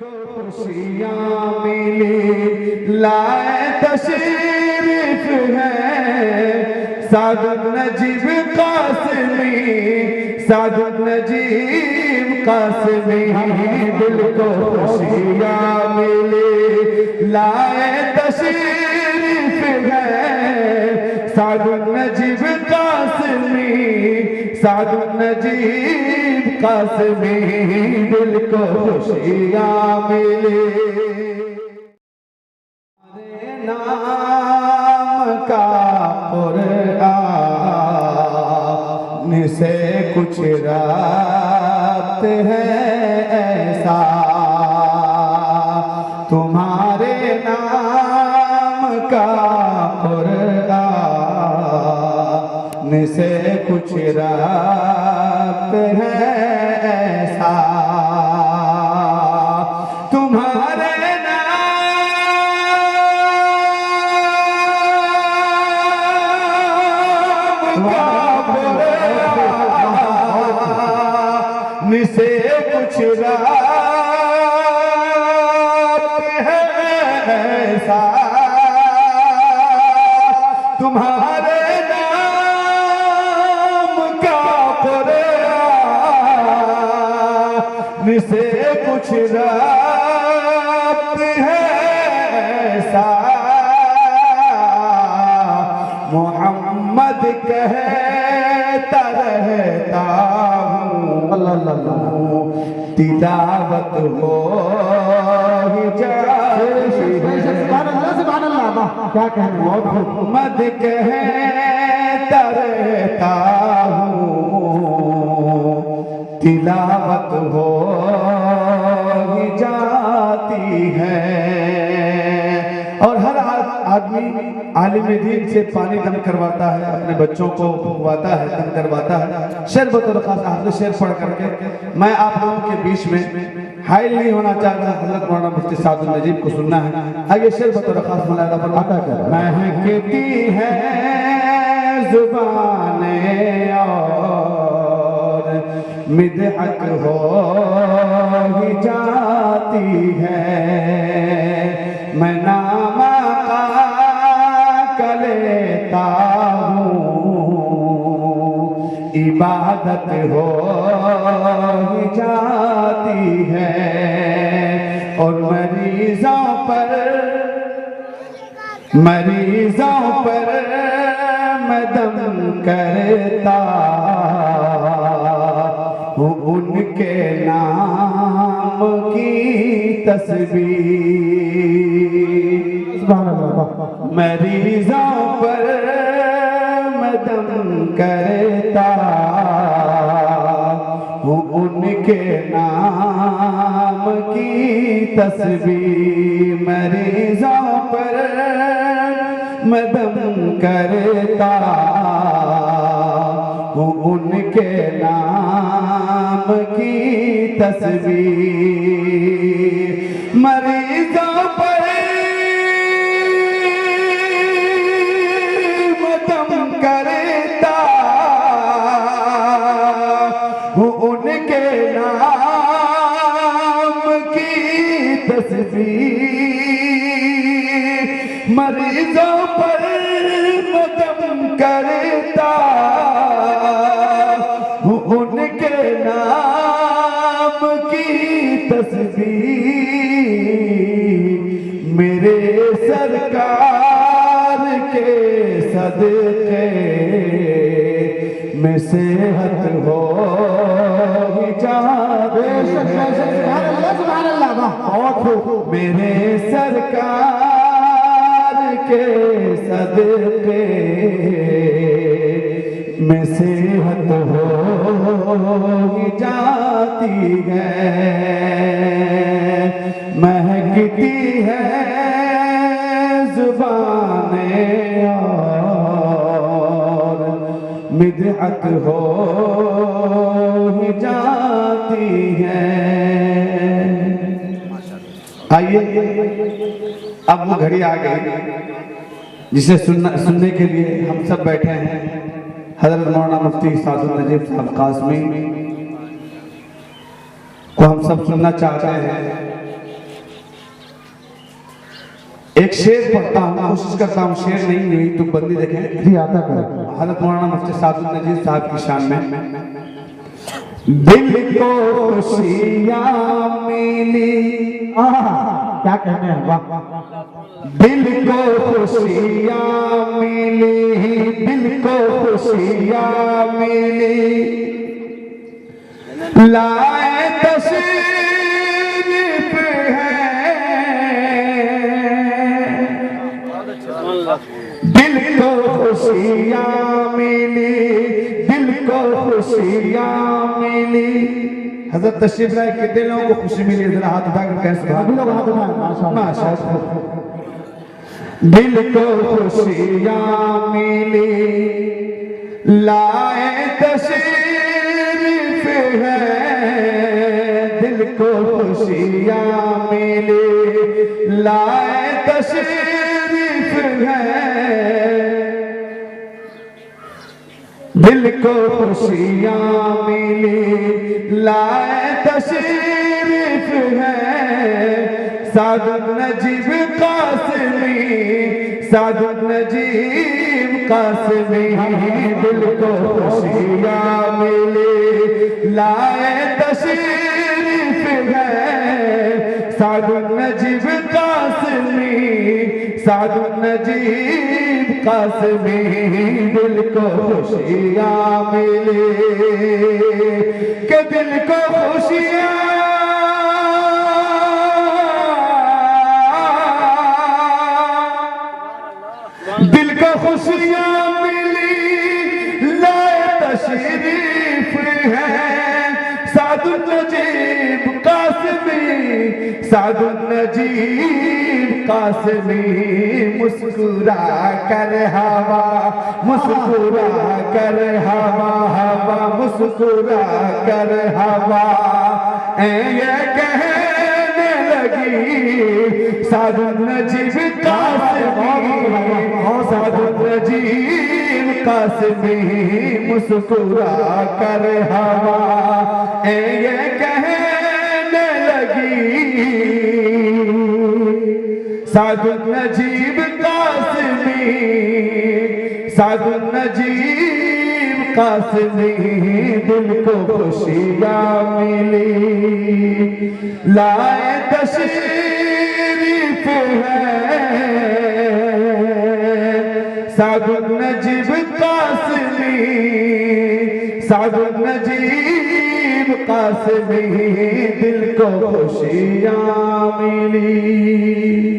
को खुशियाँ मिली लाए तशरीफ है सादुल नजीब कासमी सादुल नजीब कासमी दिल को खुशियाँ मिली लाए तशरीफ है सादुल नजीब कासमी सादुल नजीब कासमी दिल को खुशियाँ मिले नाम का कुरान से कुछ रात है ऐसा तुम्हारे नाम का कुरान से कुछ रात है ऐसा तुम्हारे से कुछ रात है ऐसा तुम्हारे नाम का कुरान से कुछ रात है ऐसा मोहम्मद कहता रहता तिलावत हो क्या कहना मोहम्मद कहता रहता हूँ तिलावत हो जाती है। और हर आदमी आलिम दीन से पानी दम करवाता है अपने बच्चों को भुगवाता है दम करवाता है। शेर बतौर खास हाफिज शेर पढ़ करके मैं आप लोगों के बीच में हाइल नहीं होना चाहता हज़रत मौलाना मुफ्ती सादुल नजीब को सुनना है। आइए शेर बतौर खास मुलाहिजा फरमाता है महकती है ज़ुबाने और मिदहत हो ही जाती है मैं नामा का लेता हूँ इबादत हो ही जाती है और मरीजों पर मैं दम करता हूँ उनके नाम की तस्बीह मरीजों पर मैं दम करता हूँ उनके नाम की तस्बीह मरीजों पर मैं दम करता हूँ उनके नाम की तस्बीह मरीजों पर मैं दम करता हूँ उनके नाम की तस्बीह मरीजों पर मैं दम करता हूँ उनके नाम की तस्बीह मेरे सरकार के सदके में सेहत हो मेरे सरकार के सदके में सेहत हो जाती है महकती है ज़ुबाने और मिदहत हो जाती है। आइए अब वो घड़ी आ गई जिसे सुनने के लिए हम सब बैठे हैं। हज़रत मौलाना मुफ्ती सादुल नजीब साहब कासमी को हम सब सुनना चाहते हैं। एक शेर पढ़ता हूँ, कोशिश करता हूँ शेर नहीं हुई तो बंदी देखें जी आता कर। हज़रत मौलाना मुफ्ती सादुल नजीर साहब की शान में। दिल को खुशियाँ मिली, क्या कहने हैं, वाह। दिल को खुशियाँ मिली, दिल को खुशियाँ मिली, लाए तशरीफ है, दिल को खुशियाँ मिली, दिल को खुशियाँ मिली। हजरत तशरीफ लाए, कितने लोगों को खुशी मिली? जरा हाथ उठाकर कह सभी लोग हाथ उठाएं, माशाअल्लाह। दिल को खुशियाँ मिली, लाए तशरीफ है, दिल को खुशियाँ मिली, लाए तशरीफ है, दिल को खुशियाँ मिली, लाए तशरीफ है। सादुल नजीब कासमी, सादुल नजीब कासमी, दिल को खुशियाँ मिली, लाए तशरीफ है। सादुल नजीब कासमी, सादुल नजीब कासमी, दिल को खुशियाँ मिली, के दिल को खुशियाँ, दिल को खुशियाँ मिली, लाए तशरीफ है। सादुल नजीब कासमी, सादुल नजीब कासमी, मुस्कुरा कर हवा, मुस्कुरा कर हवा, हवा मुस्कुरा कर हवा ये कहने लगी, सादुल नजीब कासमी, सादुल नजीब कासमी, मुस्कुरा कर हवा ये कहने लगी, सादुल नजीब कासमी, सादुल नजीब कासमी, दिल को खुशियाँ मिली, लाए तशरीफ है। सादुल नजीब कासमी, सादुल नजीब कासमी, दिल को खुशियाँ मिली।